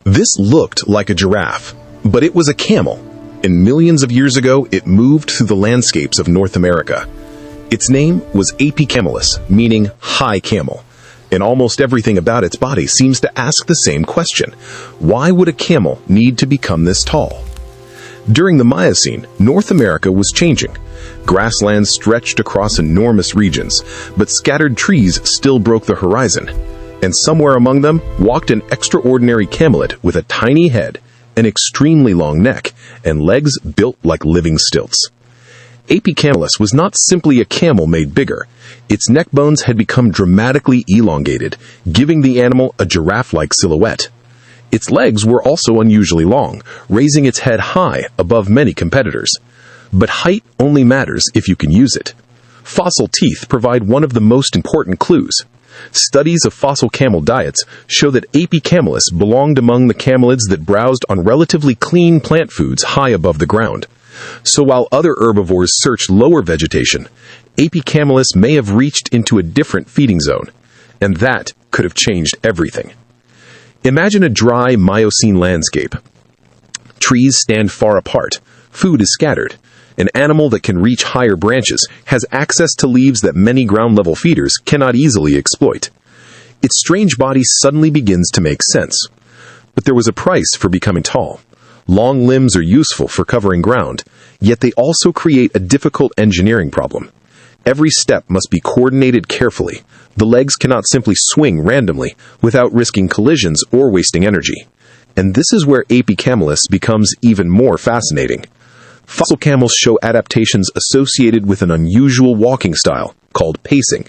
This looked like a giraffe, but it was a camel, and millions of years ago it moved through the landscapes of North America. Its name was Aepycamelus, meaning high camel, and almost everything about its body seems to ask the same question: why would a camel need to become this tall? During the Miocene, North America was changing. Grasslands stretched across enormous regions, but scattered trees still broke the horizon. And somewhere among them walked an extraordinary camelet with a tiny head, an extremely long neck, and legs built like living stilts. Aepycamelus was not simply a camel made bigger. Its neck bones had become dramatically elongated, giving the animal a giraffe-like silhouette. Its legs were also unusually long, raising its head high above many competitors. But height only matters if you can use it. Fossil teeth provide one of the most important clues. Studies of fossil camel diets show that Aepycamelus belonged among the camelids that browsed on relatively clean plant foods high above the ground. So while other herbivores searched lower vegetation, Aepycamelus may have reached into a different feeding zone, and that could have changed everything. Imagine a dry Miocene landscape. Trees stand far apart, food is scattered. An animal that can reach higher branches has access to leaves that many ground-level feeders cannot easily exploit. Its strange body suddenly begins to make sense. But there was a price for becoming tall. Long limbs are useful for covering ground, yet they also create a difficult engineering problem. Every step must be coordinated carefully. The legs cannot simply swing randomly without risking collisions or wasting energy. And this is where Aepycamelus becomes even more fascinating. Fossil camels show adaptations associated with an unusual walking style called pacing.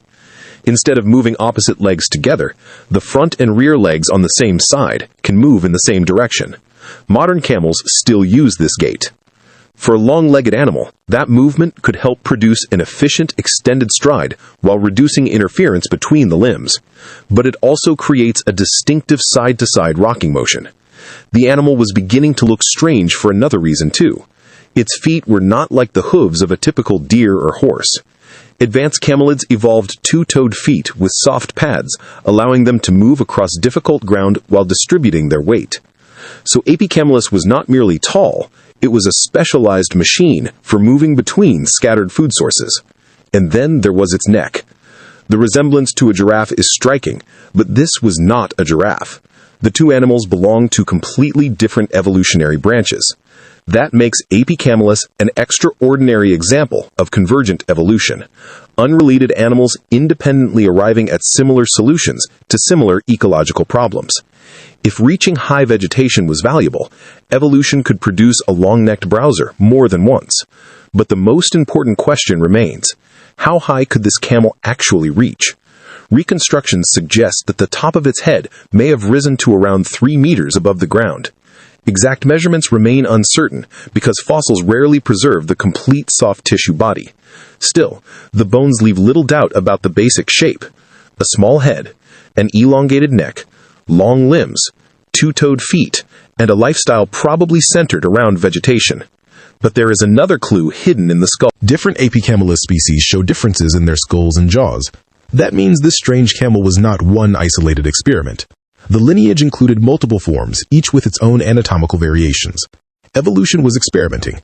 Instead of moving opposite legs together, the front and rear legs on the same side can move in the same direction. Modern camels still use this gait. For a long-legged animal, that movement could help produce an efficient extended stride while reducing interference between the limbs. But it also creates a distinctive side-to-side rocking motion. The animal was beginning to look strange for another reason too. Its feet were not like the hooves of a typical deer or horse. Advanced camelids evolved two-toed feet with soft pads, allowing them to move across difficult ground while distributing their weight. So Aepycamelus was not merely tall, it was a specialized machine for moving between scattered food sources. And then there was its neck. The resemblance to a giraffe is striking, but this was not a giraffe. The two animals belonged to completely different evolutionary branches. That makes Aepycamelus an extraordinary example of convergent evolution. Unrelated animals independently arriving at similar solutions to similar ecological problems. If reaching high vegetation was valuable, evolution could produce a long-necked browser more than once. But the most important question remains: how high could this camel actually reach? Reconstructions suggest that the top of its head may have risen to around 3 meters above the ground. Exact measurements remain uncertain because fossils rarely preserve the complete soft tissue body. Still, the bones leave little doubt about the basic shape: a small head, an elongated neck, long limbs, two-toed feet, and a lifestyle probably centered around vegetation. But there is another clue hidden in the skull. Different Aepycamelus species show differences in their skulls and jaws. That means this strange camel was not one isolated experiment. The lineage included multiple forms, each with its own anatomical variations. Evolution was experimenting,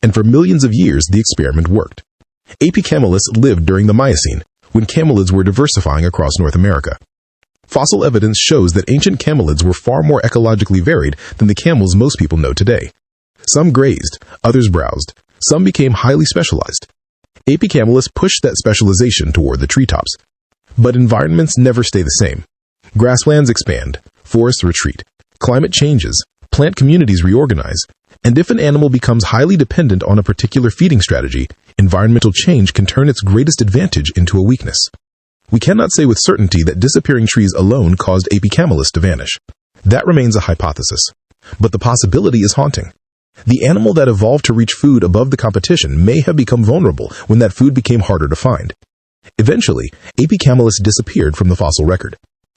and for millions of years the experiment worked. Aepycamelus lived during the Miocene, when camelids were diversifying across North America. Fossil evidence shows that ancient camelids were far more ecologically varied than the camels most people know today. Some grazed, others browsed, some became highly specialized. Aepycamelus pushed that specialization toward the treetops. But environments never stay the same. Grasslands expand, forests retreat, climate changes, plant communities reorganize, and if an animal becomes highly dependent on a particular feeding strategy, environmental change can turn its greatest advantage into a weakness. We cannot say with certainty that disappearing trees alone caused Aepycamelus to vanish. That remains a hypothesis. But the possibility is haunting. The animal that evolved to reach food above the competition may have become vulnerable when that food became harder to find. Eventually, Aepycamelus disappeared from the fossil record.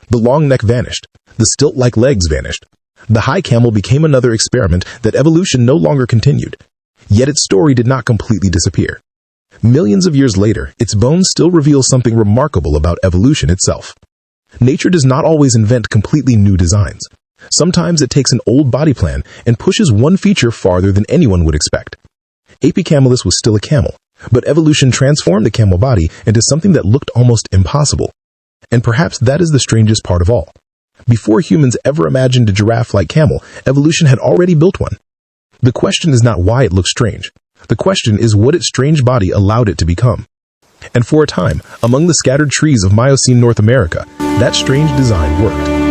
The long neck vanished. The stilt-like legs vanished. The high camel became another experiment that evolution no longer continued. Yet its story did not completely disappear. Millions of years later, its bones still reveal something remarkable about evolution itself. Nature does not always invent completely new designs. Sometimes it takes an old body plan and pushes one feature farther than anyone would expect. Aepycamelus was still a camel, but evolution transformed the camel body into something that looked almost impossible. And perhaps that is the strangest part of all. Before humans ever imagined a giraffe-like camel, evolution had already built one. The question is not why it looks strange. The question is what its strange body allowed it to become. And for a time, among the scattered trees of Miocene North America, that strange design worked.